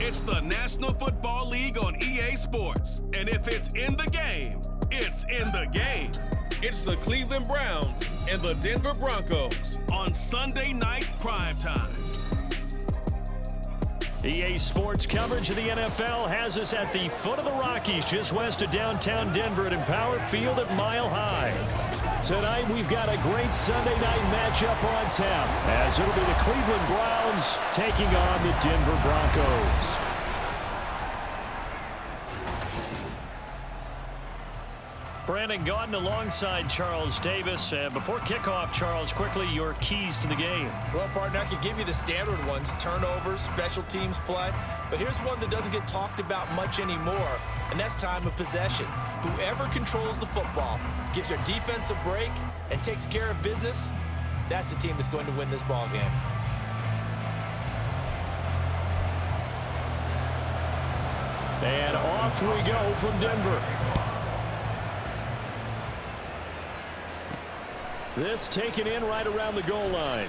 It's the National Football League on EA Sports. And if it's in the game, it's in the game. It's the Cleveland Browns and the Denver Broncos on Sunday night primetime. EA Sports coverage of the NFL has us at the foot of the Rockies, just west of downtown Denver at Empower Field at Mile High. Tonight, we've got a great Sunday night matchup on tap, as it'll be the Cleveland Browns taking on the Denver Broncos. Brandon Gaudin alongside Charles Davis. Before kickoff, Charles, quickly your keys to the game. Well, partner, I could give you the standard ones, turnovers, special teams play. But here's one that doesn't get talked about much anymore, and that's time of possession. Whoever controls the football, gives their defense a break, and takes care of business, that's the team that's going to win this ball game. And off we go from Denver. This taken in right around the goal line.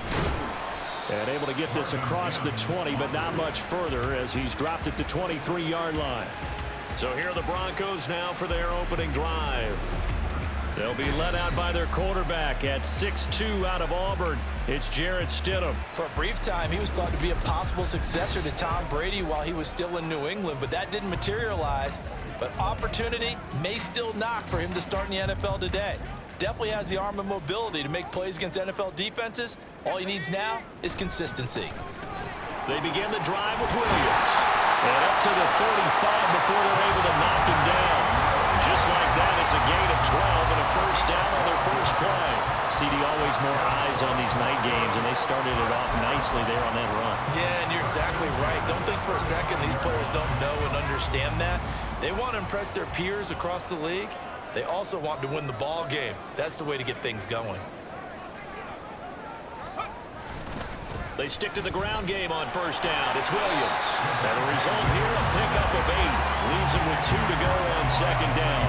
And able to get this across the 20, but not much further as he's dropped at the 23-yard line. So here are the Broncos now for their opening drive. They'll be led out by their quarterback at 6'2" out of Auburn. It's Jarrett Stidham. For a brief time, he was thought to be a possible successor to Tom Brady while he was still in New England, but that didn't materialize. But opportunity may still knock for him to start in the NFL today. Definitely has the arm and mobility to make plays against NFL defenses. All he needs now is consistency. They begin the drive with Williams. And up to the 35 before they're able to knock him down. Just like that, it's a gain of 12 and a first down on their first play. CD, always more eyes on these night games, and they started it off nicely there on that run. Yeah, and you're exactly right. Don't think for a second these players don't know and understand that. They want to impress their peers across the league. They also want to win the ball game. That's the way to get things going. They stick to the ground game on first down. It's Williams. And the result here, a pickup of 8. Leaves him with 2 to go on second down.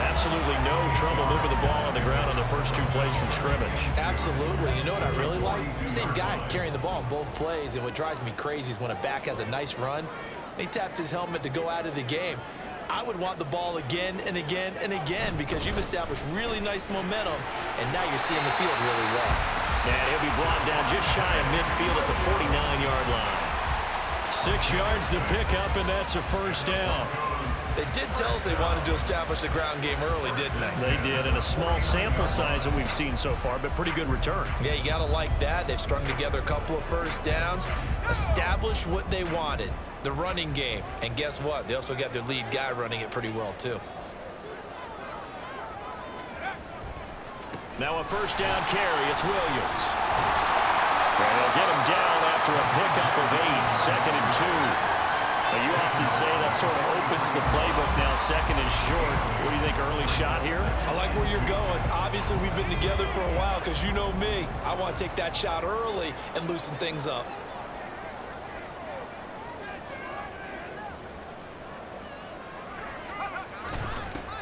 Absolutely no trouble moving the ball on the ground on the first 2 plays from scrimmage. Absolutely. You know what I really like? Same guy carrying the ball in both plays. And what drives me crazy is when a back has a nice run, he taps his helmet to go out of the game. I would want the ball again and again and again because you've established really nice momentum, and now you're seeing the field really well. And he'll be brought down just shy of midfield at the 49-yard line. 6 yards the pickup, and that's a first down. They did tell us they wanted to establish the ground game early, didn't they? They did, and a small sample size that we've seen so far, but pretty good return. Yeah, you got to like that. They've strung together a couple of first downs, established what they wanted, the running game. And guess what? They also got their lead guy running it pretty well, too. Now a first down carry. It's Williams. And they'll get him down after a pickup of 8, second and 2. But you often say that sort of opens the playbook now, second and short. What do you think, early shot here? I like where you're going. Obviously, we've been together for a while because you know me. I want to take that shot early and loosen things up.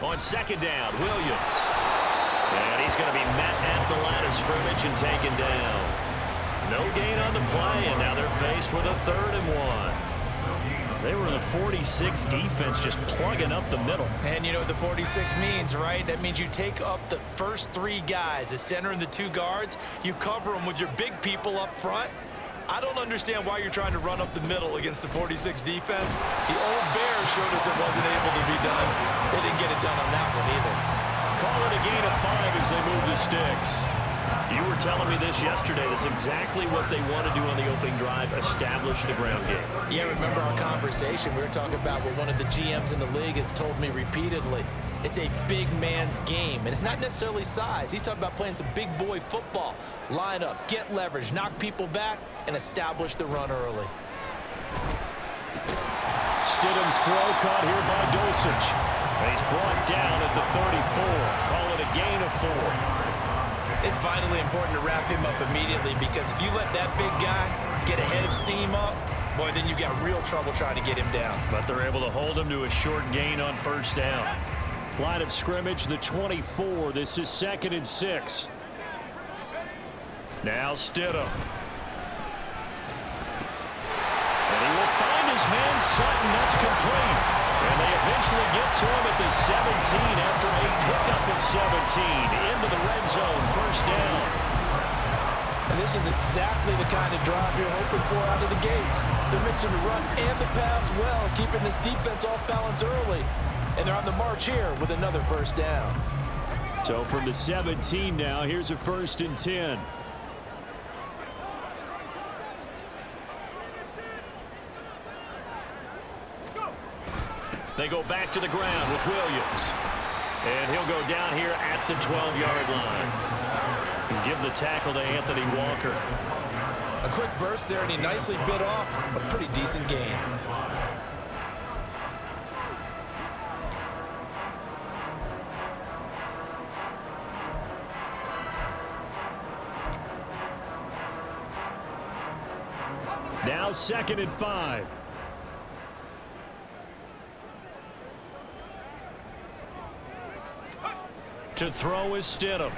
On second down, Williams. And he's going to be met at the line of scrimmage and taken down. No gain on the play, and now they're faced with a 3rd and 1. They were the 46 defense just plugging up the middle. And you know what the 46 means, right? That means you take up the first 3 guys, the center and the 2 guards. You cover them with your big people up front. I don't understand why you're trying to run up the middle against the 46 defense. The old Bears showed us it wasn't able to be done. They didn't get it done on that one either. Call it a gain of 5 as they move the sticks. You were telling me this yesterday. That's exactly what they want to do on the opening drive, establish the ground game. Yeah, remember our conversation? We were talking about what one of the GMs in the league has told me repeatedly. It's a big man's game, and it's not necessarily size. He's talking about playing some big boy football. Line up, get leverage, knock people back, and establish the run early. Stidham's throw caught here by Dosich. And he's brought down at the 34. Call it a gain of 4. It's vitally important to wrap him up immediately because if you let that big guy get a head of steam up, boy, then you've got real trouble trying to get him down. But they're able to hold him to a short gain on first down. Line of scrimmage, the 24. This is 2nd and 6. Now Stidham. And he will find his man Sutton. That's complete. And they eventually get to him at the 17 after a pickup of 17. Into the red zone, first down. And this is exactly the kind of drive you're hoping for out of the gates. They're mixing the run and the pass well, keeping this defense off balance early. And they're on the march here with another first down. So from the 17 now, here's a 1st and 10. They go back to the ground with Williams. And he'll go down here at the 12-yard line. And give the tackle to Anthony Walker. A quick burst there, and he nicely bit off a pretty decent gain. Now 2nd and 5. To throw is Stidham.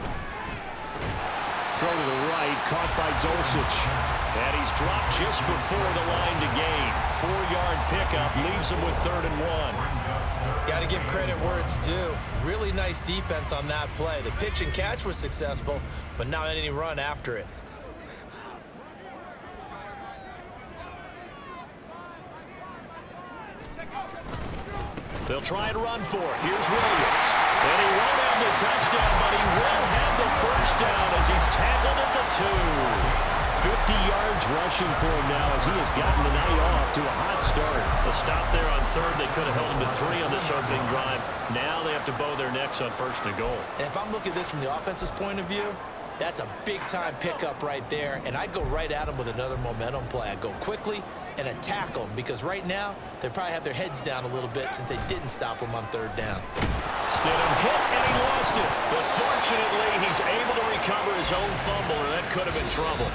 Throw to the right, caught by Dulcich. And he's dropped just before the line to gain. 4-yard pickup leaves him with 3rd and 1. Got to give credit where it's due. Really nice defense on that play. The pitch and catch was successful, but not any run after it. They'll try and run for it. Here's Williams. And he won't have the touchdown, but he will have the first down as he's tackled at the 2. 50 yards rushing for him now as he has gotten the night off to a hot start. A stop there on 3rd. They could have held him to 3 on this opening drive. Now they have to bow their necks on 1st and goal. And if I'm looking at this from the offense's point of view, that's a big-time pickup right there, and I go right at him with another momentum play. I go quickly and attack them because right now they probably have their heads down a little bit since they didn't stop him on 3rd down. Stidham hit and he lost it, but fortunately he's able to recover his own fumble, and that could have been trouble.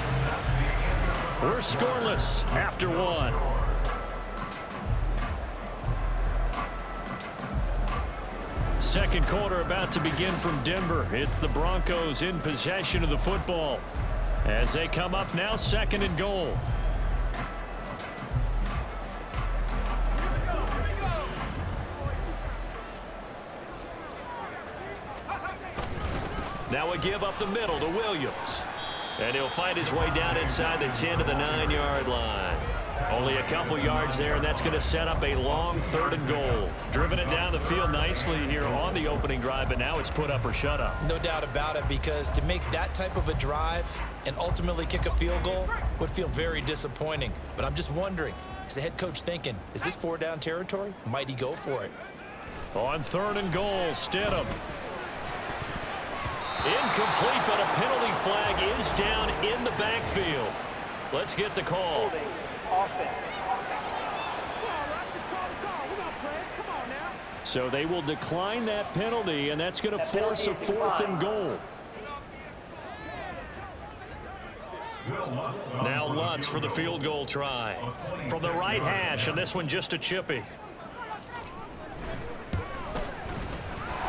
We're scoreless after 1. Second quarter about to begin from Denver. It's the Broncos in possession of the football as they come up now 2nd and goal. Now a give up the middle to Williams. And he'll find his way down inside the 10 to the 9-yard line. Only a couple yards there, and that's going to set up a long 3rd and goal. Driven it down the field nicely here on the opening drive, but now it's put up or shut up. No doubt about it, because to make that type of a drive and ultimately kick a field goal would feel very disappointing. But I'm just wondering, is the head coach thinking, is this 4-down territory? Might he go for it? On 3rd and goal, Stidham. Incomplete, but a penalty flag is down in the backfield. Let's get the call. So they will decline that penalty, and that's going to force a 4th and goal. Now Lutz for the field goal try. From the right hash, and this one just a chippy.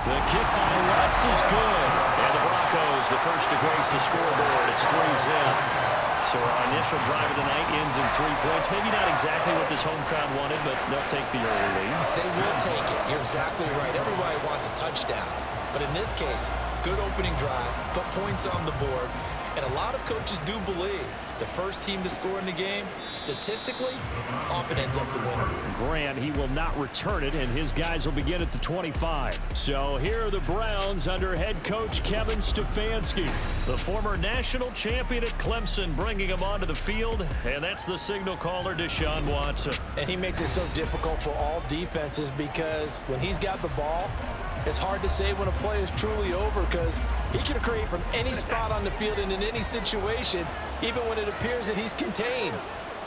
The kick by Lutz is good. And the Broncos, the first to grace the scoreboard. It's 3-0. So our initial drive of the night ends in 3 points. Maybe not exactly what this home crowd wanted, but they'll take the early lead. They will take it. You're exactly right. Everybody wants a touchdown. But in this case, good opening drive, put points on the board. And a lot of coaches do believe the first team to score in the game, statistically, often ends up the winner. Grant, he will not return it, and his guys will begin at the 25. So here are the Browns under head coach Kevin Stefanski, the former national champion at Clemson, bringing him onto the field, and that's the signal caller, Deshaun Watson. And he makes it so difficult for all defenses because when he's got the ball, it's hard to say when a play is truly over because he can create from any spot on the field and in any situation, even when it appears that he's contained.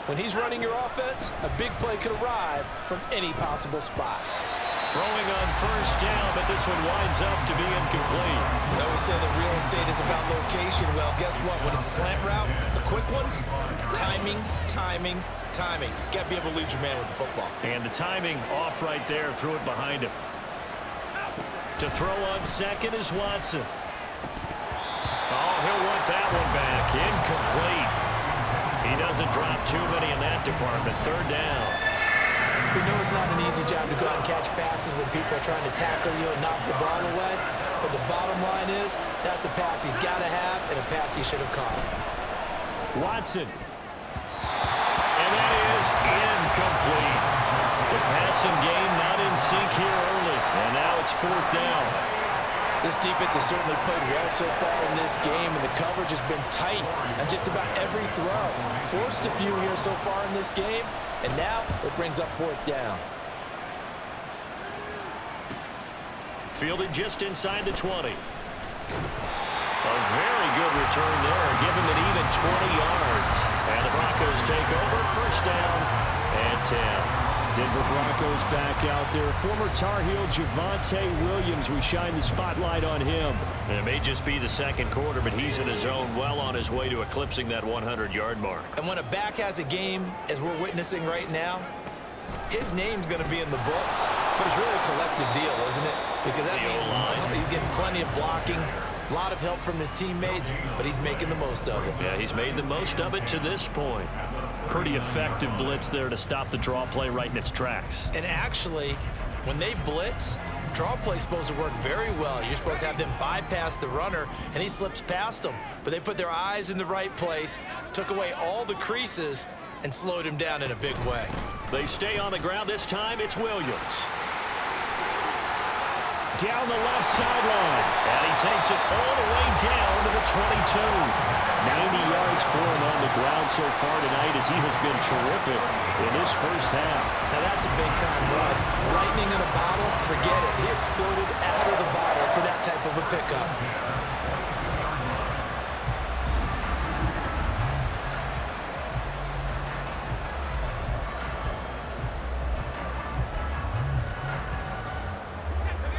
When he's running your offense, a big play could arrive from any possible spot. Throwing on 1st down, but this one winds up to be incomplete. They always say that real estate is about location. Well, guess what? When it's a slant route, the quick ones, timing, timing, timing. Got to be able to lead your man with the football. And the timing off right there, threw it behind him. To throw on 2nd is Watson. Oh, he'll want that one back. Incomplete. He doesn't drop too many in that department. 3rd down. We know it's not an easy job to go out and catch passes when people are trying to tackle you and knock the ball away. But the bottom line is, that's a pass he's got to have and a pass he should have caught. Watson. And that is incomplete. The passing game not in sync here early. And now it's 4th down. This defense has certainly played well so far in this game, and the coverage has been tight on just about every throw. Forced a few here so far in this game, and now it brings up 4th down. Fielded just inside the 20. A very good return there, giving it even 20 yards. And the Broncos take over, 1st down and 10. Denver Broncos back out there. Former Tar Heel Javonte Williams, we shine the spotlight on him. And it may just be the 2nd quarter, but he's in his zone, well on his way to eclipsing that 100-yard mark. And when a back has a game, as we're witnessing right now, his name's going to be in the books, but it's really a collective deal, isn't it? Because that means he's getting plenty of blocking, a lot of help from his teammates, but he's making the most of it. Yeah, he's made the most of it to this point. Pretty effective blitz there to stop the draw play right in its tracks. And actually, when they blitz, draw play's supposed to work very well. You're supposed to have them bypass the runner, and he slips past them. But they put their eyes in the right place, took away all the creases, and slowed him down in a big way. They stay on the ground. This time it's Williams. Down the left sideline. And he takes it all the way down to the 22. 90 yards for him on the ground so far tonight as he has been terrific in his 1st half. Now that's a big-time run. Lightning in a bottle, forget it. He exploded out of the bottle for that type of a pickup.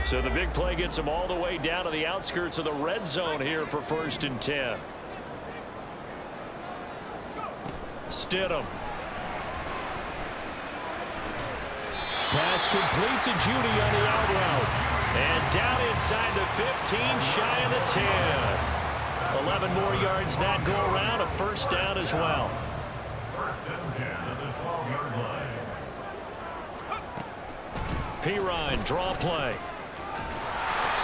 So the big play gets him all the way down to the outskirts of the red zone here for 1st and 10. Stidham. Pass complete to Judy on the out route. And down inside the 15, shy of the 10. 11 more yards that go around, a 1st down as well. 1st and 10 at the 12-yard line. Pirine, draw play.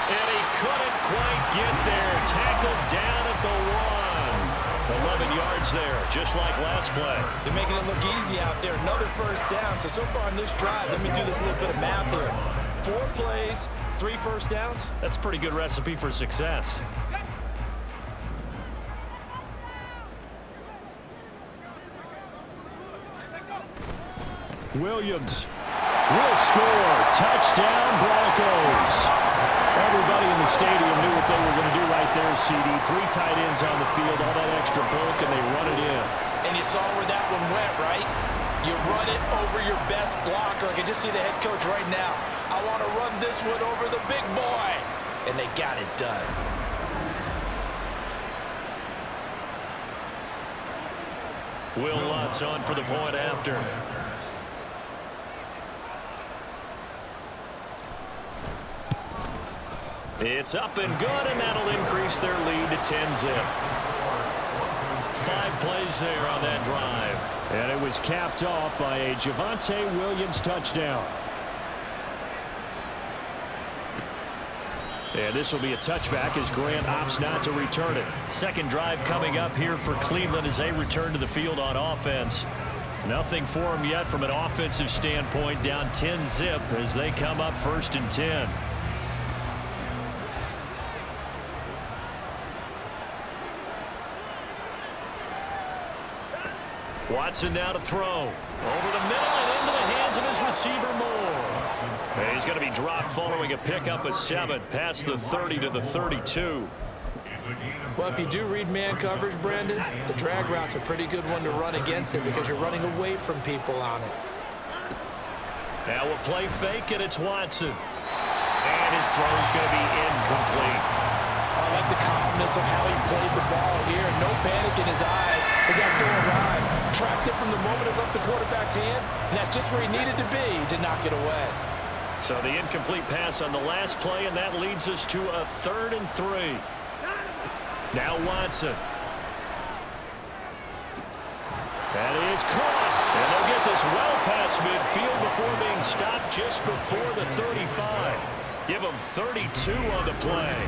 And he couldn't quite get there. Tackled down at the 1. 11 yards there, just like last play. They're making it look easy out there. Another 1st down. So far on this drive, let me do this little bit of math here. 4 plays, 3 1st downs. That's a pretty good recipe for success. Williams will score. Touchdown, Broncos. Everybody in the stadium knew what they were going to do right there, CD. 3 tight ends on the field, all that extra bulk, and they run it in. And you saw where that one went, right? You run it over your best blocker. I can just see the head coach right now. I want to run this one over the big boy. And they got it done. Will Lutz on for the point after. It's up and good, and that'll increase their lead to 10-zip. 5 plays there on that drive. And it was capped off by a Javonte Williams touchdown. And this will be a touchback as Grant opts not to return it. 2nd drive coming up here for Cleveland as they return to the field on offense. Nothing for them yet from an offensive standpoint, down 10-zip as they come up 1st and 10. Watson now to throw. Over the middle and into the hands of his receiver Moore. And he's going to be dropped following a pickup of 7 past the 30 to the 32. Well, if you do read man coverage, Brandon, the drag route's a pretty good one to run against it because you're running away from people on it. Now a play fake, and it's Watson. And his throw's going to be incomplete. I like the calmness of how he played the ball here. No panic in his eyes as that throw arrived. Tracked it from the moment it left the quarterback's hand, and that's just where he needed to be to knock it away. So the incomplete pass on the last play, and that leads us to a 3rd and 3. Now Watson. That is caught. And they'll get this well past midfield before being stopped just before the 35. Give them 32 on the play.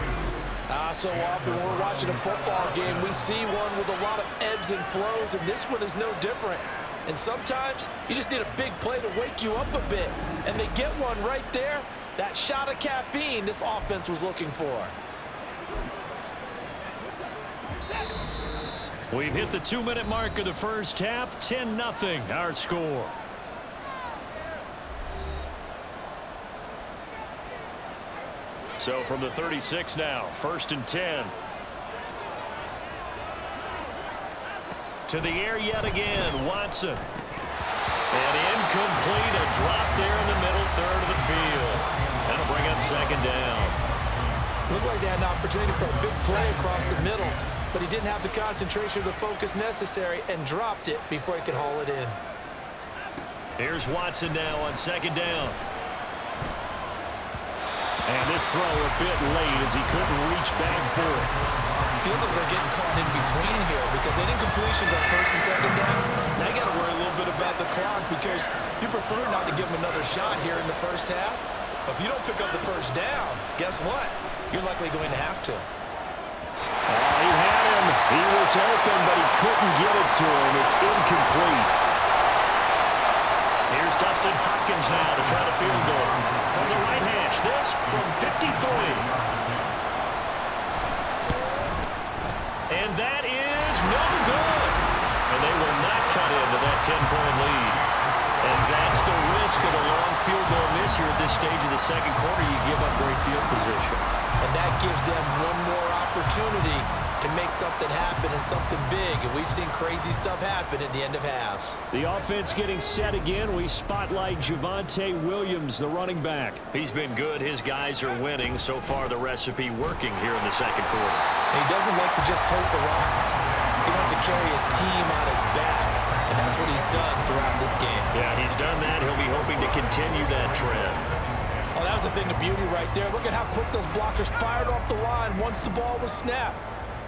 So often when we're watching a football game, we see one with a lot of ebbs and flows, and this one is no different. And sometimes you just need a big play to wake you up a bit. And they get one right there. That shot of caffeine this offense was looking for. We've hit the 2-minute mark of the first half. 10-0 our score. So from the 36 now, 1st and 10. To the air yet again, Watson. And incomplete, a drop there in the middle third of the field. That'll bring up 2nd down. Looked like they had an opportunity for a big play across the middle, but he didn't have the concentration or the focus necessary and dropped it before he could haul it in. Here's Watson now on 2nd down. And this throw a bit late as he couldn't reach back for it. Feels like they're getting caught in between here because they didn't completions on 1st and 2nd down. Now you got to worry a little bit about the clock because you prefer not to give them another shot here in the first half. But if you don't pick up the 1st down, guess what? You're likely going to have to. He had him. He was open, but he couldn't get it to him. It's incomplete. Here's Dustin Hopkins now to try to field goal. From the right hash, this from 53. And that is no good. And they will not cut into that 10-point lead. And that's the risk of a long field goal miss here at this stage of the 2nd quarter. You give up great field position. And that gives them one more opportunity to make something happen and something big. And we've seen crazy stuff happen at the end of halves. The offense getting set again. We spotlight Javonte Williams, the running back. He's been good. His guys are winning. So far, the recipe working here in the 2nd quarter. And he doesn't like to just tote the rock. He wants to carry his team on his back. And that's what he's done throughout this game. Yeah, he's done that. He'll be hoping to continue that trend. Oh, that was a thing of beauty right there. Look at how quick those blockers fired off the line once the ball was snapped.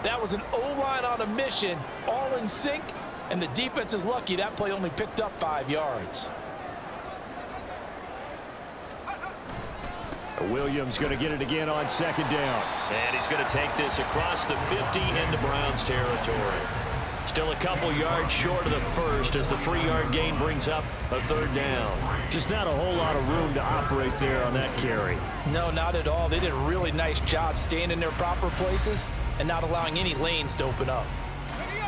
That was an O-line on a mission, all in sync, and the defense is lucky that play only picked up 5 yards. Williams going to get it again on 2nd down. And he's going to take this across the 50 into Browns territory. Still a couple yards short of the 1st as the 3-yard gain brings up a 3rd down. Just not a whole lot of room to operate there on that carry. No, not at all. They did a really nice job staying in their proper places and not allowing any lanes to open up.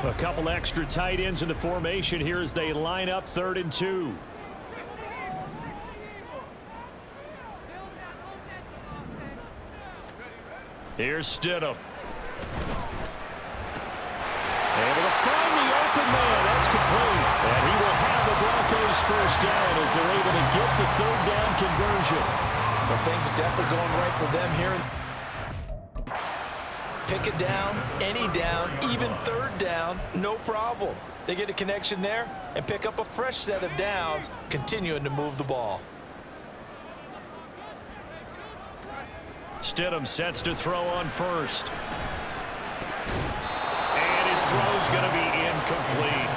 A couple extra tight ends in the formation here as they line up 3rd and 2. Here's Stidham. Able to find the open man. That's complete. And he will have the Broncos 1st down as they're able to get the 3rd down conversion. But things are definitely going right for them here. Pick it down, any down, even 3rd down, no problem. They get a connection there and pick up a fresh set of downs, continuing to move the ball. Stidham sets to throw on 1st. His throw's going to be incomplete.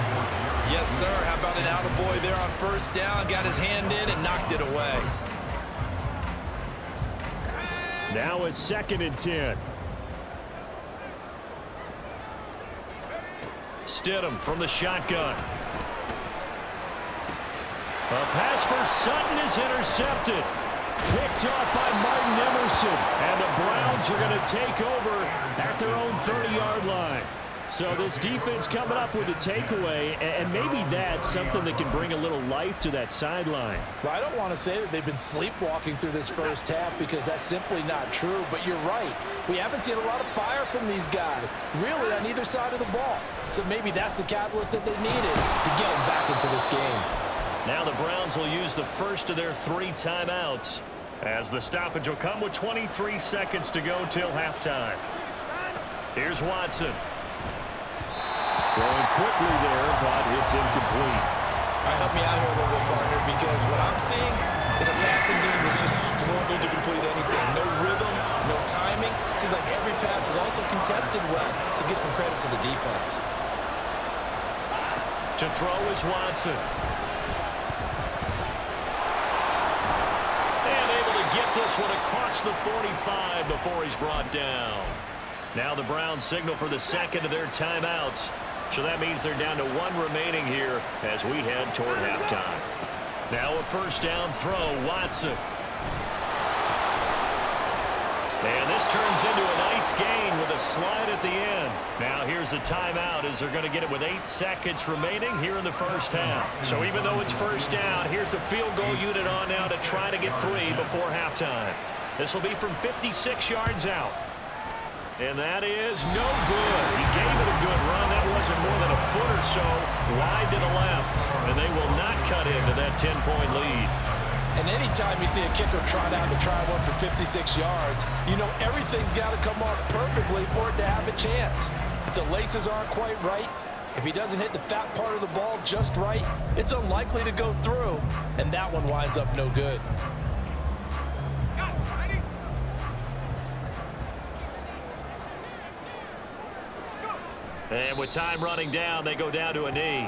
Yes, sir. How about an attaboy there on 1st down? Got his hand in and knocked it away. Now a 2nd and 10. Stidham from the shotgun. A pass for Sutton is intercepted. Picked off by Martin Emerson. And the Browns are going to take over at their own 30-yard line. So this defense coming up with a takeaway, and maybe that's something that can bring a little life to that sideline. Well, I don't want to say that they've been sleepwalking through this 1st half because that's simply not true, but you're right. We haven't seen a lot of fire from these guys, really on either side of the ball. So maybe that's the catalyst that they needed to get them back into this game. Now the Browns will use the 1st of their 3 timeouts as the stoppage will come with 23 seconds to go till halftime. Here's Watson. Throwing quickly there, but it's incomplete. All right, help me out here a little bit, partner, because what I'm seeing is a passing game that's just struggled to complete anything. No rhythm, no timing. Seems like every pass is also contested well, so give some credit to the defense. To To throw is Watson. And able to get this one across the 45 before he's brought down. Now the Browns signal for the second of their timeouts. So that means they're down to one remaining here as we head toward halftime. Now a first down throw, Watson. And this turns into a nice gain with a slide at the end. Now here's a timeout as they're going to get it with 8 seconds remaining here in the first half. So even though it's first down, here's the field goal unit on now to try to get 3 before halftime. This will be from 56 yards out. And that is no good. He gave it a good run. That wasn't more than a foot or so wide to the left. And they will not cut into that 10-point lead. And anytime you see a kicker trot out to try one for 56 yards, you know everything's got to come off perfectly for it to have a chance. If the laces aren't quite right, if he doesn't hit the fat part of the ball just right, it's unlikely to go through, and that one winds up no good. And with time running down, they go down to a knee.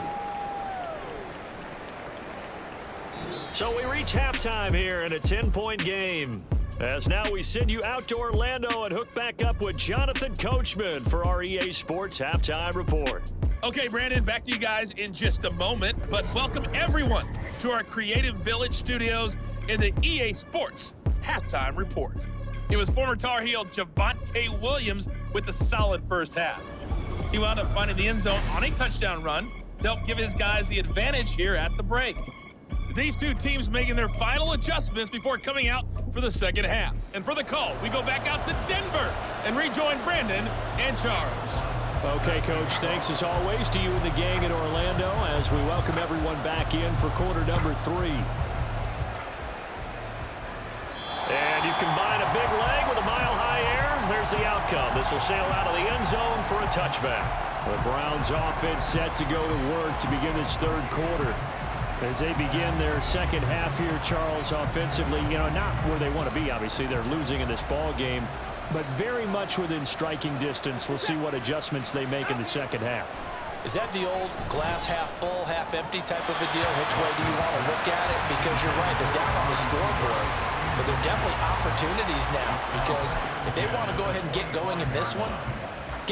So we reach halftime here in a 10-point game. As now we send you out to Orlando and hook back up with Jonathan Coachman for our EA Sports Halftime Report. Okay, Brandon, back to you guys in just a moment, but welcome everyone to our Creative Village studios in the EA Sports Halftime Report. It was former Tar Heel Javonte Williams with a solid first half. He wound up finding the end zone on a touchdown run to help give his guys the advantage here at the break. These two teams making their final adjustments before coming out for the second half. And for the call, we go back out to Denver and rejoin Brandon and Charles. Okay, Coach, thanks as always to you and the gang in Orlando as we welcome everyone back in for quarter number 3. And you combine a big leg with a mile-high air. There's the outcome. This will sail out of the end zone for a touchback. The Browns offense set to go to work to begin this third quarter. As they begin their second half here, Charles, offensively, not where they want to be. Obviously, they're losing in this ball game, but very much within striking distance. We'll see what adjustments they make in the second half. Is that the old glass half full, half empty type of a deal? Which way do you want to look at it? Because you're right, they're down on the scoreboard, but there are definitely opportunities now because if they want to go ahead and get going in this one,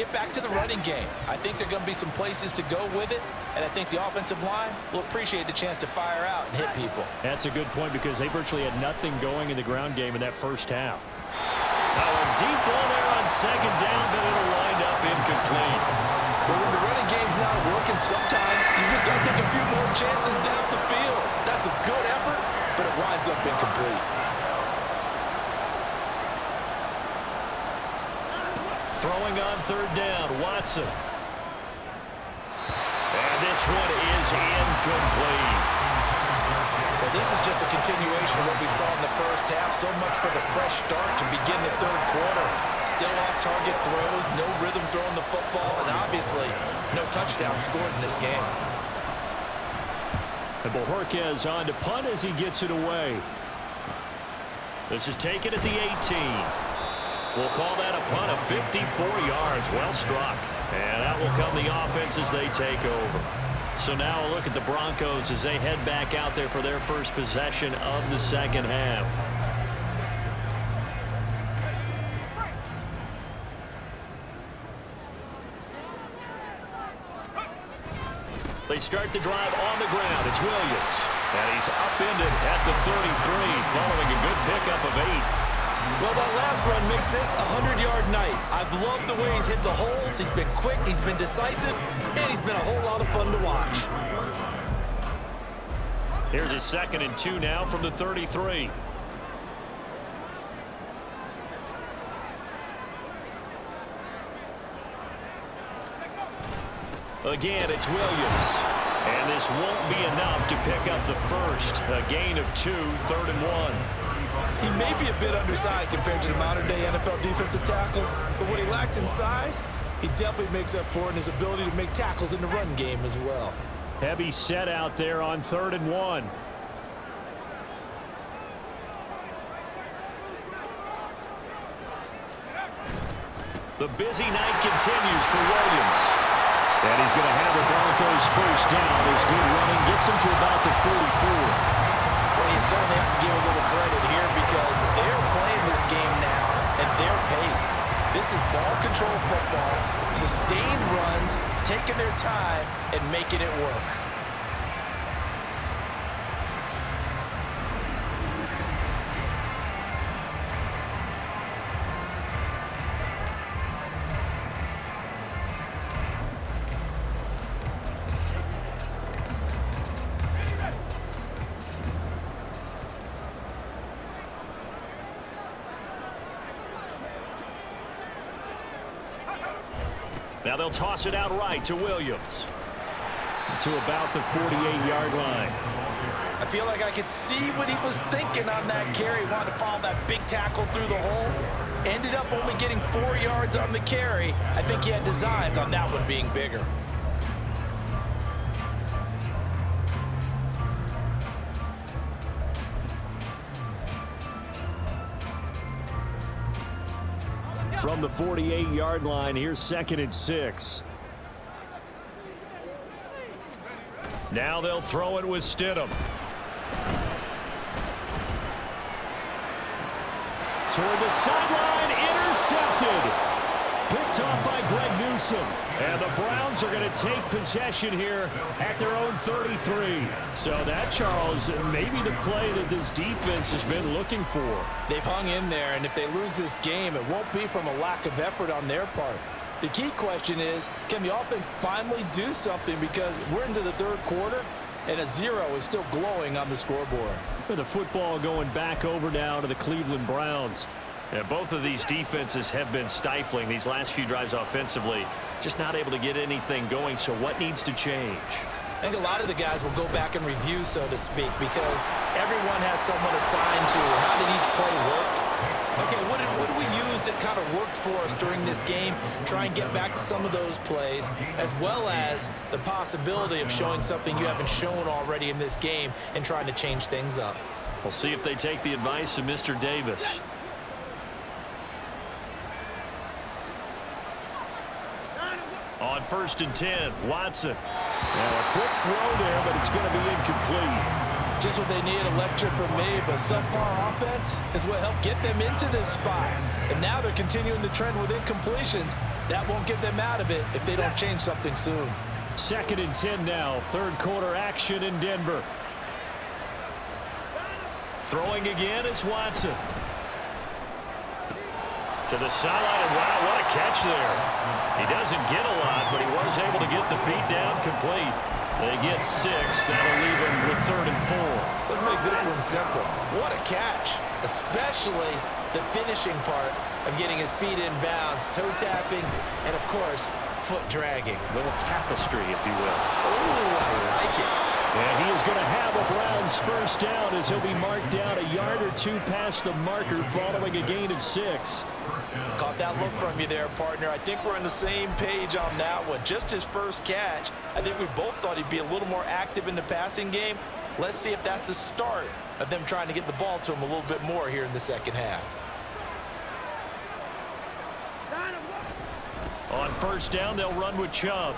get back to the running game. I think there are going to be some places to go with it, and I think the offensive line will appreciate the chance to fire out and hit people. That's a good point because they virtually had nothing going in the ground game in that first half. Now a deep ball there on second down, but it'll wind up incomplete. But when the running game's not working, sometimes you just got to take a few more chances down the field. That's a good effort, but it winds up incomplete. Throwing on third down, Watson. And this one is incomplete. Well, this is just a continuation of what we saw in the first half. So much for the fresh start to begin the third quarter. Still off-target throws, no rhythm throwing the football, and obviously no touchdown scored in this game. And Bojorquez on to punt as he gets it away. This is taken at the 18. We'll call that a punt of 54 yards. Well struck. And out will come the offense as they take over. So now a look at the Broncos as they head back out there for their first possession of the second half. They start the drive on the ground. It's Williams. And he's upended at the 33 following a good pickup of 8. Well, that last run makes this a 100-yard night. I've loved the way he's hit the holes. He's been quick, he's been decisive, and he's been a whole lot of fun to watch. Here's a 2nd and 2 now from the 33. Again, it's Williams. And this won't be enough to pick up the first. A gain of 2, 3rd and 1. He may be a bit undersized compared to the modern-day NFL defensive tackle, but what he lacks in size, he definitely makes up for it in his ability to make tackles in the run game as well. Heavy set out there on 3rd and 1. The busy night continues for Williams. And he's going to have the Broncos first down. His good running gets him to about the 44. Well, you certainly have to give a little credit here because they're playing this game now at their pace. This is ball control football, sustained runs, taking their time, and making it work. Now they'll toss it out right to Williams. To about the 48-yard line. I feel like I could see what he was thinking on that carry. Wanted to follow that big tackle through the hole. Ended up only getting 4 yards on the carry. I think he had designs on that one being bigger. From the 48-yard line, here's 2nd and 6. Now they'll throw it with Stidham. Toward the sideline, intercepted. Picked off by Greg Newsome. And the Browns are going to take possession here at their own 33. So that, Charles, may be the play that this defense has been looking for. They've hung in there, and if they lose this game, it won't be from a lack of effort on their part. The key question is, can the offense finally do something? Because we're into the third quarter, and a 0 is still glowing on the scoreboard. The football going back over now to the Cleveland Browns. Yeah, both of these defenses have been stifling these last few drives offensively. Just not able to get anything going, so what needs to change? I think a lot of the guys will go back and review, so to speak, because everyone has someone assigned to how did each play work. Okay, what do we use that kind of worked for us during this game? Try and get back to some of those plays, as well as the possibility of showing something you haven't shown already in this game and trying to change things up. We'll see if they take the advice of Mr. Davis. On 1st and 10, Watson. Now a quick throw there, but it's going to be incomplete. Just what they need, a lecture from me, but subpar offense is what helped get them into this spot. And now they're continuing the trend with incompletions. That won't get them out of it if they don't change something soon. 2nd and 10 now, third quarter action in Denver. Throwing again is Watson. To the sideline, and wow, what a catch there. He doesn't get a lot, but he was able to get the feet down complete. They get 6. That'll leave him with 3rd and 4. Let's make this one simple. What a catch, especially the finishing part of getting his feet in bounds, toe tapping, and of course, foot dragging. Little tapestry, if you will. Oh, I like it. And he is going to have a Browns first down as he'll be marked down a yard or 2 past the marker following a gain of 6. Caught that look from you there, partner. I think we're on the same page on that one. Just his first catch. I think we both thought he'd be a little more active in the passing game. Let's see if that's the start of them trying to get the ball to him a little bit more here in the second half. On first down, they'll run with Chubb.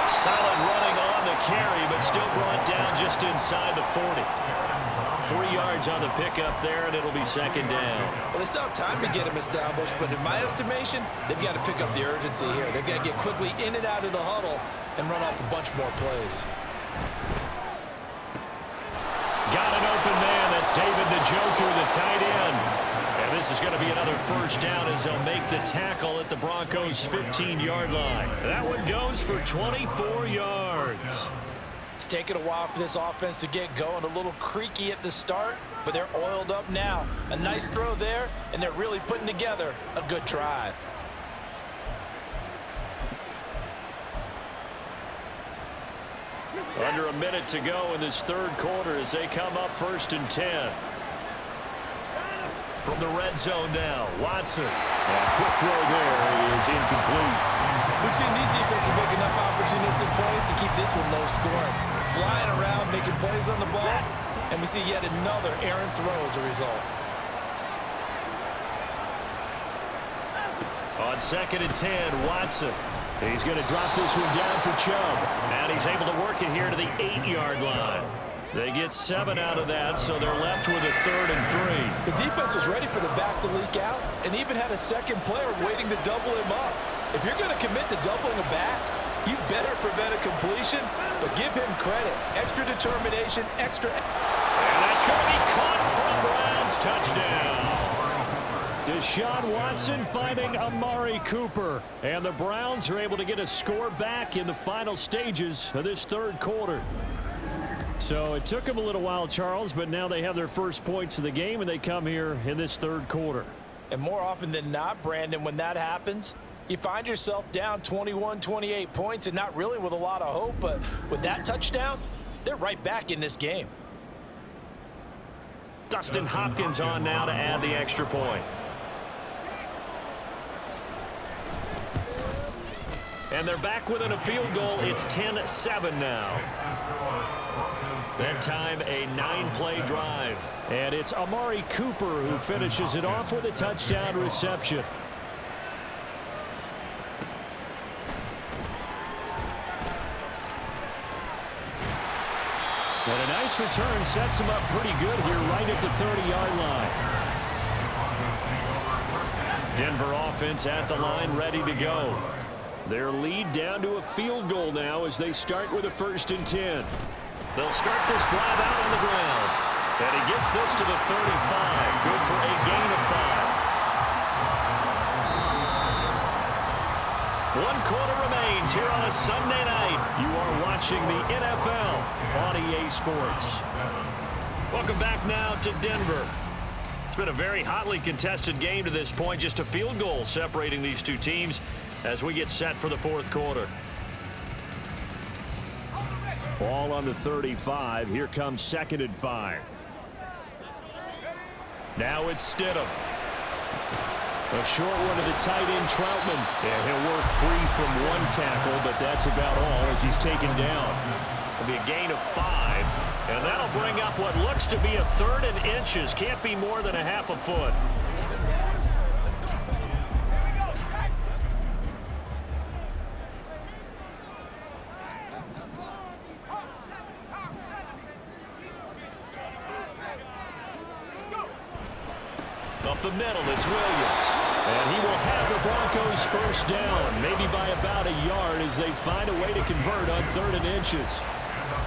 Solid running on the carry, but still brought down just inside the 40. 3 yards on the pickup there, and it'll be 2nd down. Well, they still have time to get him established, but in my estimation, they've got to pick up the urgency here. They've got to get quickly in and out of the huddle and run off a bunch more plays. Got an open man. That's David Njoku, the tight end. And this is going to be another first down as they'll make the tackle at the Broncos' 15-yard line. That one goes for 24 yards. It's taken a while for this offense to get going. A little creaky at the start, but they're oiled up now. A nice throw there, and they're really putting together a good drive. Under a minute to go in this third quarter as they come up 1st and 10. From the red zone now, Watson. A quick throw there is incomplete. We've seen these defenses make enough opportunistic plays to keep this one low scoring. Flying around, making plays on the ball, and we see yet another errant throw as a result. On 2nd and 10, Watson. He's going to drop this one down for Chubb. And he's able to work it here to the 8-yard line. They get 7 out of that, so they're left with a 3rd and 3. The defense was ready for the back to leak out and even had a second player waiting to double him up. If you're going to commit to doubling a back, you better prevent a completion, but give him credit. Extra determination, extra... And that's going to be caught from Browns. Touchdown. Deshaun Watson finding Amari Cooper. And the Browns are able to get a score back in the final stages of this 3rd quarter. So it took them a little while, Charles, but now they have their first points of the game, and they come here in this 3rd quarter. And more often than not, Brandon, when that happens, you find yourself down 21, 28 points, and not really with a lot of hope, but with that touchdown, they're right back in this game. Dustin Hopkins on now to add the extra point. And they're back within a field goal. It's 10-7 now. That time, a 9-play drive. And it's Amari Cooper who finishes it off with a touchdown reception. And a nice return sets him up pretty good here right at the 30-yard line. Denver offense at the line, ready to go. Their lead down to a field goal now as they start with a 1st and 10. They'll start this drive out on the ground. And he gets this to the 35. Good for a gain of 5. 1 quarter remains here on a Sunday night. You are watching the NFL on EA Sports. Welcome back now to Denver. It's been a very hotly contested game to this point. Just a field goal separating these two teams as we get set for the 4th quarter. Ball on the 35. Here comes 2nd and 5. Now it's Stidham. A short one to the tight end, Troutman. And he'll work free from 1 tackle, but that's about all as he's taken down. It'll be a gain of 5. And that'll bring up what looks to be a 3rd and inches. Can't be more than a half a foot. Up the middle, it's Williams. And he will have the Broncos first down, maybe by about a yard as they find a way to convert on 3rd and inches.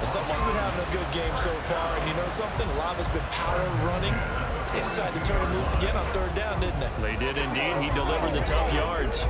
Someone's been having a good game so far, and you know something? A lot of it's been power running. They decided to turn him loose again on 3rd down, didn't they? They did indeed. He delivered the tough yards.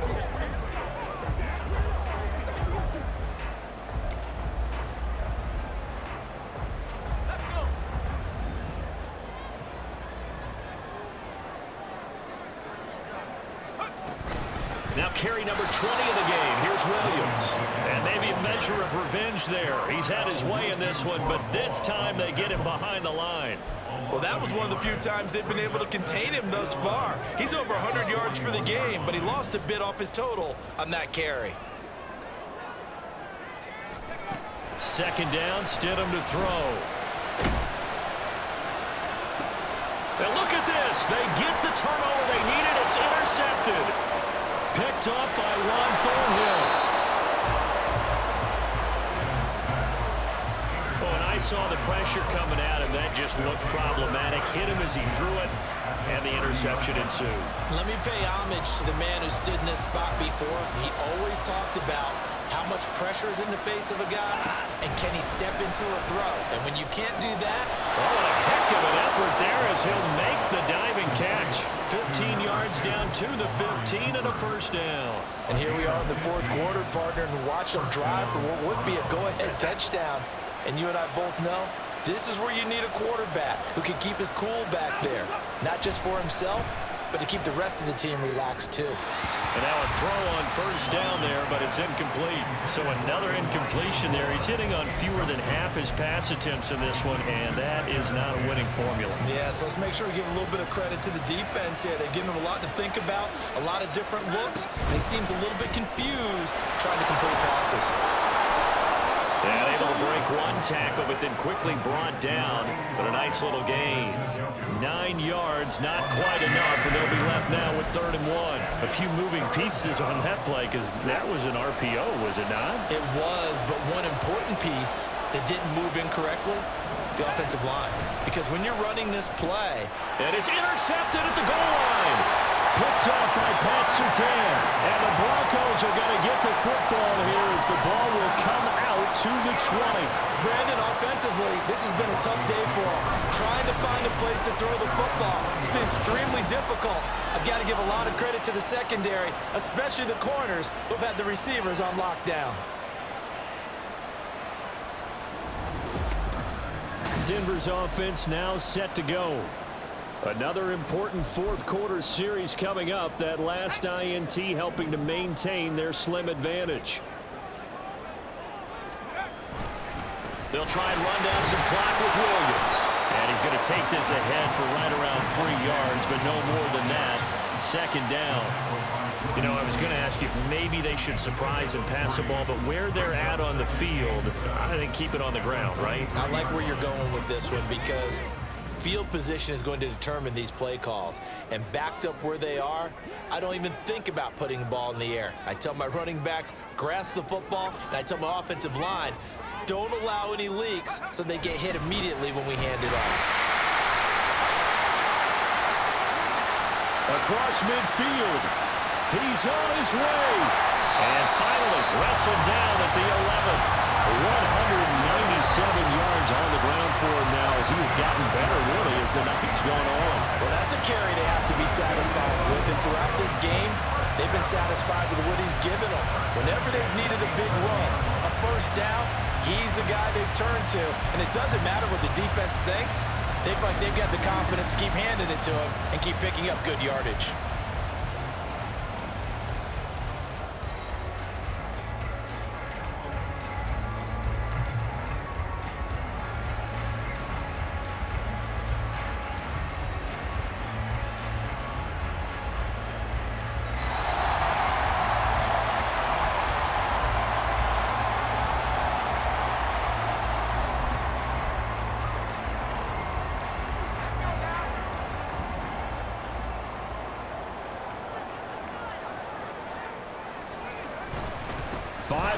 Now carry number 20 in the game. Here's Williams. And maybe a measure of revenge there. He's had his way in this one, but this time they get him behind the line. Well, that was one of the few times they've been able to contain him thus far. He's over 100 yards for the game, but he lost a bit off his total on that carry. 2nd down, Stidham to throw. And look at this. They get the turnover they needed. It's intercepted. Picked up by Ron Thornhill. Oh, and I saw the pressure coming at him. That just looked problematic. Hit him as he threw it, and the interception ensued. Let me pay homage to the man who stood in this spot before. He always talked about how much pressure is in the face of a guy, and can he step into a throw? And when you can't do that... Oh, what a heck of an effort there as he'll make the diving catch. 15 yards down to the 15 and a 1st down. And here we are in the 4th quarter, partner, and watch them drive for what would be a go-ahead touchdown. And you and I both know this is where you need a quarterback who can keep his cool back there. Not just for himself, but to keep the rest of the team relaxed too. And now a throw on 1st down there, but it's incomplete. So another incompletion there. He's hitting on fewer than half his pass attempts in this one, and that is not a winning formula. Yeah, so let's make sure we give a little bit of credit to the defense here. They're giving him a lot to think about, a lot of different looks, and he seems a little bit confused trying to complete passes. And able to break 1 tackle, but then quickly brought down. But a nice little gain. 9 yards, not quite enough, and they'll be left now with 3rd and 1. A few moving pieces on that play, because that was an RPO, was it not? It was, but one important piece that didn't move incorrectly, the offensive line. Because when you're running this play, and it's intercepted at the goal line. Picked off by Pat Surtain. And the Broncos are going to get the football here as the ball will come out to the 20. Brandon, offensively, this has been a tough day for him. Trying to find a place to throw the football. It's been extremely difficult. I've got to give a lot of credit to the secondary, especially the corners who've had the receivers on lockdown. Denver's offense now set to go. Another important fourth quarter series coming up. That last INT helping to maintain their slim advantage. They'll try and run down some clock with Williams. And he's going to take this ahead for right around 3 yards, but no more than that. 2nd down. You know, I was going to ask you if maybe they should surprise and pass the ball, but where they're at on the field, I think keep it on the ground, right? I like where you're going with this one because field position is going to determine these play calls. And backed up where they are, I don't even think about putting the ball in the air. I tell my running backs, grasp the football, and I tell my offensive line, don't allow any leaks so they get hit immediately when we hand it off. Across midfield, he's on his way. And finally wrestled down at the 11. 197 yards on the ground for him now as he has gotten better, really, as the night's gone on. Well, that's a carry they have to be satisfied with. And throughout this game, they've been satisfied with what he's given them. Whenever they've needed a big run, a first down, he's the guy they've turned to. And it doesn't matter what the defense thinks. They've got the confidence to keep handing it to him and keep picking up good yardage.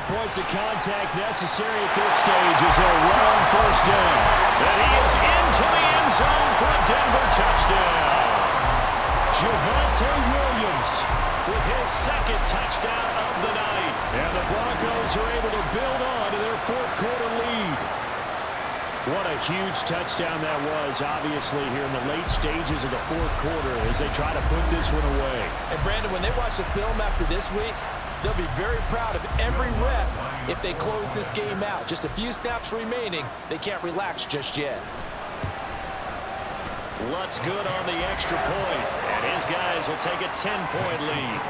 Points of contact necessary at this stage as they'll run on 1st down. And he is into the end zone for a Denver touchdown. Javonte Williams with his 2nd touchdown of the night. And the Broncos are able to build on to their 4th quarter lead. What a huge touchdown that was, obviously, here in the late stages of the 4th quarter as they try to put this one away. And, Brandon, when they watch the film after this week, they'll be very proud of every rep if they close this game out. Just a few snaps remaining. They can't relax just yet. Lutz good on the extra point, and his guys will take a 10-point lead.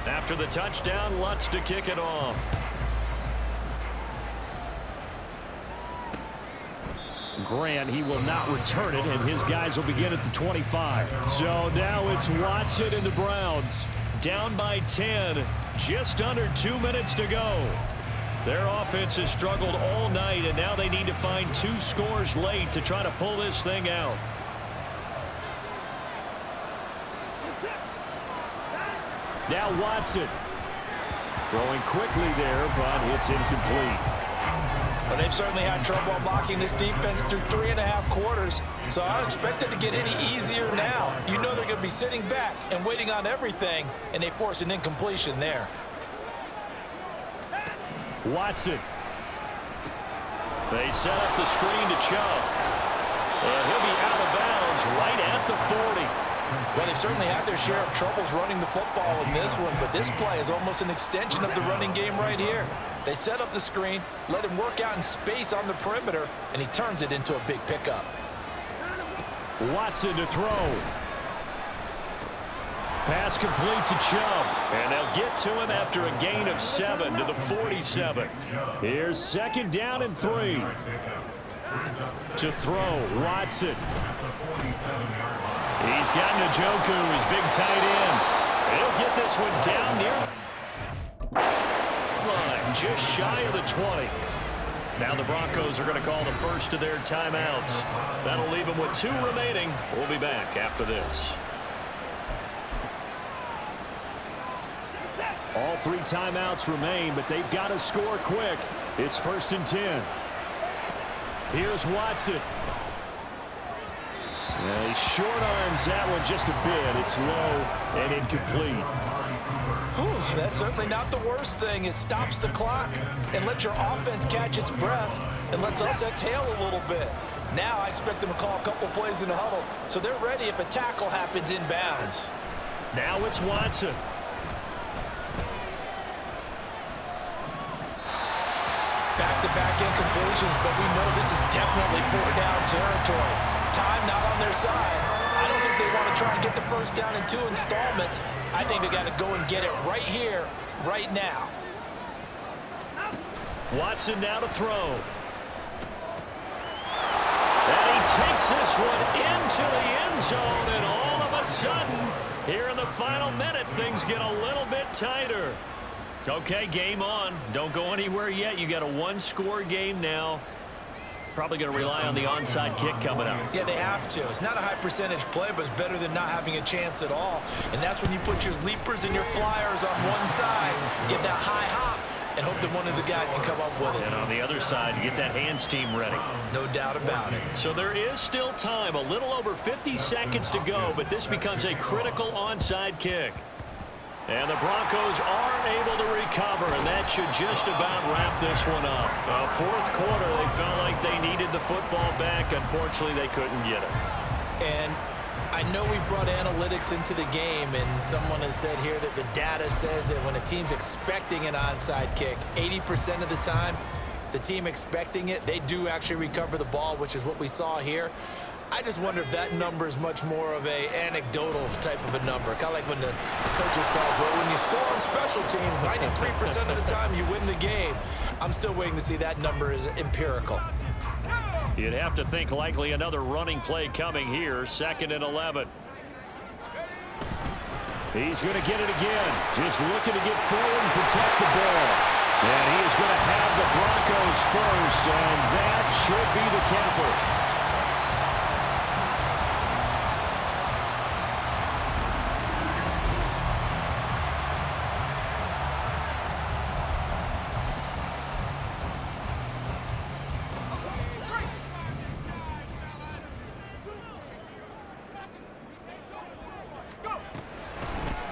After the touchdown, Lutz to kick it off. Grant, he will not return it, and his guys will begin at the 25. So now it's Watson and the Browns. Down by 10, just under 2 minutes to go. Their offense has struggled all night, and now they need to find 2 scores late to try to pull this thing out. Now Watson. Throwing quickly there, but it's incomplete. Well, they've certainly had trouble unlocking this defense through 3.5 quarters, so I don't expect it to get any easier now. You know they're going to be sitting back and waiting on everything, and they force an incompletion there. Watson. They set up the screen to Chubb. And he'll be out of bounds right at the 40. Well, they certainly had their share of troubles running the football in this one, but this play is almost an extension of the running game right here. They set up the screen, let him work out in space on the perimeter, and he turns it into a big pickup. Watson to throw. Pass complete to Chubb. And they'll get to him after a gain of 7 to the 47. Here's 2nd down and 3. To throw, Watson. He's got Njoku, his big tight end. He'll get this one down near line, just shy of the 20. Now the Broncos are going to call the first of their timeouts. That'll leave them with 2 remaining. We'll be back after this. All 3 timeouts remain, but they've got to score quick. It's 1st and 10. Here's Watson. He short arms that one just a bit. It's low and incomplete. Whew, that's certainly not the worst thing. It stops the clock and lets your offense catch its breath and lets us exhale a little bit. Now I expect them to call a couple plays in the huddle, so they're ready if a tackle happens inbounds. Now it's Watson. Back-to-back incompletions, but we know this is definitely 4-down territory. Time not on their side. I don't think they want to try and get the first down in 2 installments. I think they got to go and get it right here, right now. Watson now to throw. And he takes this one into the end zone, and all of a sudden, here in the final minute, things get a little bit tighter. Okay, game on. Don't go anywhere yet. You got a 1-score game now. Probably going to rely on the onside kick coming up. Yeah, they have to. It's not a high percentage play, but it's better than not having a chance at all. And that's when you put your leapers and your flyers on one side, get that high hop, and hope that one of the guys can come up with it. And on the other side, you get that hands team ready. No doubt about it. So there is still time, a little over 50 seconds to go, but this becomes a critical onside kick. And the Broncos are able to recover, and that should just about wrap this one up. 4th quarter, they felt like they needed the football back. Unfortunately, they couldn't get it. And I know we brought analytics into the game, and someone has said here that the data says that when a team's expecting an onside kick, 80% of the time, the team expecting it, they do actually recover the ball, which is what we saw here. I just wonder if that number is much more of a anecdotal type of a number. Kind of like when the coaches tell us, well, when you score on special teams, 93% of the time you win the game. I'm still waiting to see that number is empirical. You'd have to think likely another running play coming here, 2nd and 11. He's going to get it again. Just looking to get forward and protect the ball. And he is going to have the Broncos first, and that should be the capper.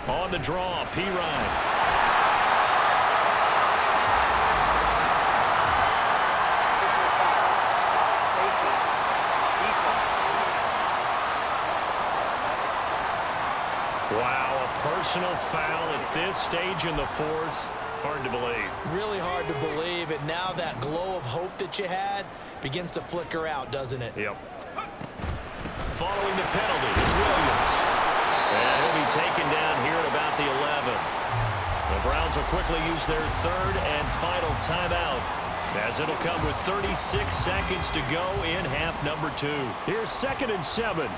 On the draw, P-Ryan. Wow, a personal foul at this stage in the 4th. Hard to believe. Really hard to believe, and now that glow of hope that you had begins to flicker out, doesn't it? Yep. Following the penalty, it's Williams. And he'll be taken down here at about the 11. The Browns will quickly use their 3rd and final timeout, as it'll come with 36 seconds to go in half number 2. Here's 2nd and 7.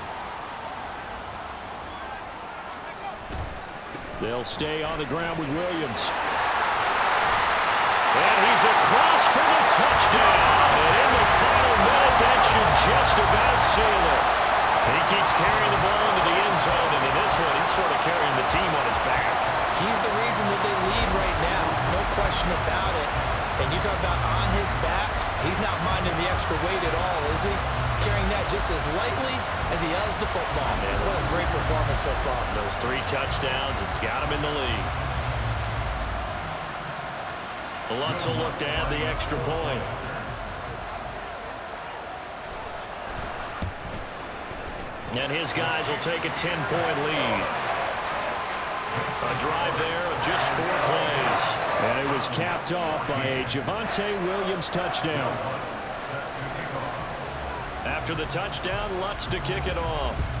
They'll stay on the ground with Williams. And he's across for the touchdown. And in the final minute, that should just about seal it. He keeps carrying the ball into the end zone, and in this one, he's sort of carrying the team on his back. He's the reason that they lead right now, no question about it. And you talk about on his back, he's not minding the extra weight at all, is he? Carrying that just as lightly as he does the football. Man, what a great performance so far. Those 3 touchdowns, it's got him in the lead. Lutz will look to add the extra point. And his guys will take a 10-point lead. A drive there of just 4 plays. And it was capped off by a Javonte Williams touchdown. After the touchdown, Lutz to kick it off.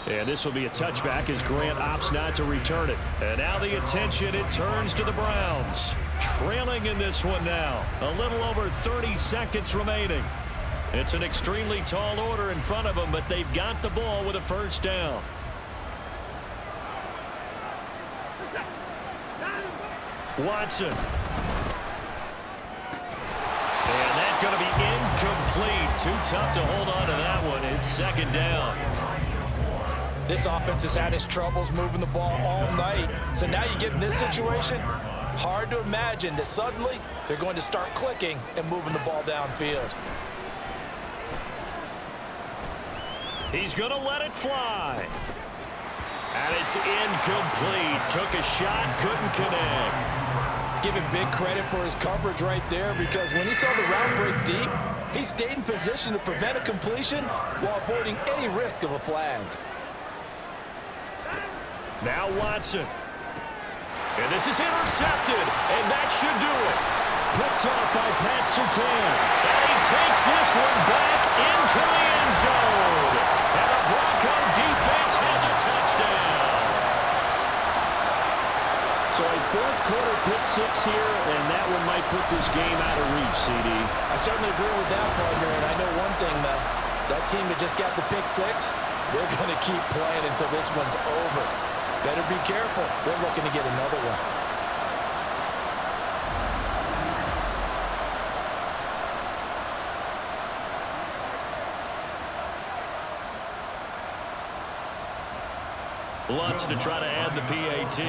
And this will be a touchback as Grant opts not to return it. And now the attention, it turns to the Browns. Trailing in this one now. A little over 30 seconds remaining. It's an extremely tall order in front of them, but they've got the ball with a first down. Watson. And that's going to be incomplete. Too tough to hold on to that one. It's second down. This offense has had its troubles moving the ball all night. So now you get in this situation, hard to imagine that suddenly they're going to start clicking and moving the ball downfield. He's going to let it fly. And it's incomplete. Took a shot, couldn't connect. Give him big credit for his coverage right there, because when he saw the route break deep, he stayed in position to prevent a completion while avoiding any risk of a flag. Now Watson. And this is intercepted, and that should do it. Picked off by Pat Surtain. And he takes this one back into the end zone. And the Bronco defense has a touchdown. So a fourth quarter pick six here, and that one might put this game out of reach, CD. I certainly agree with that, partner, and I know one thing, that team that just got the pick six, they're going to keep playing until this one's over. Better be careful. They're looking to get another one. Lutz to try to add the PAT.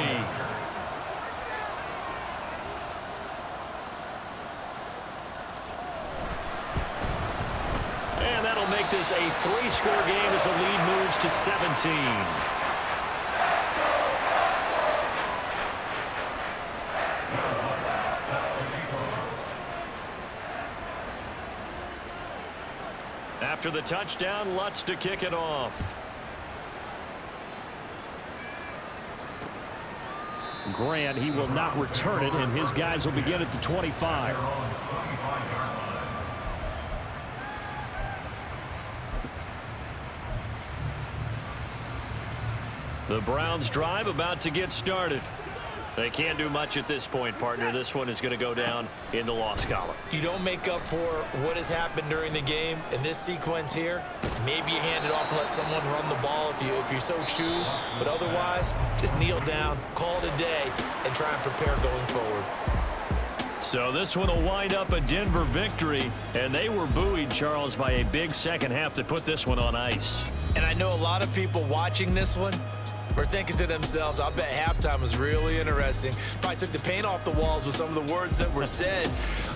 And that'll make this a 3-score game as the lead moves to 17. After the touchdown, Lutz to kick it off. Grant, he will not return it, and his guys will begin at the 25. The Browns drive about to get started. They can't do much at this point, partner. This one is going to go down in the loss column. You don't make up for what has happened during the game in this sequence here. Maybe you hand it off and let someone run the ball if you so choose. But otherwise, just kneel down, call it a day, and try and prepare going forward. So this one will wind up a Denver victory, and they were buoyed, Charles, by a big second half that put this one on ice. And I know a lot of people watching this one are thinking to themselves, I bet halftime was really interesting. Probably took the paint off the walls with some of the words that were said.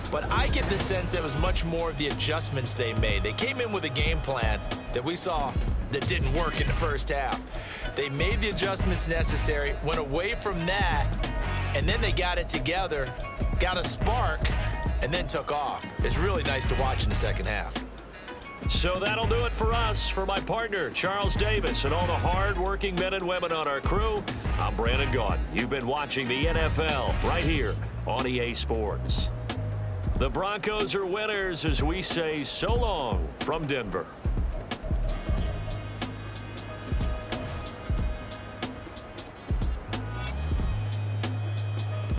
But I get the sense it was much more of the adjustments they made. They came in with a game plan that we saw that didn't work in the first half. They made the adjustments necessary, went away from that, and then they got it together, got a spark, and then took off. It's really nice to watch in the second half. So that'll do it for us. For my partner, Charles Davis, and all the hard-working men and women on our crew, I'm Brandon Gaudin. You've been watching the NFL right here on EA Sports. The Broncos are winners as we say so long from Denver.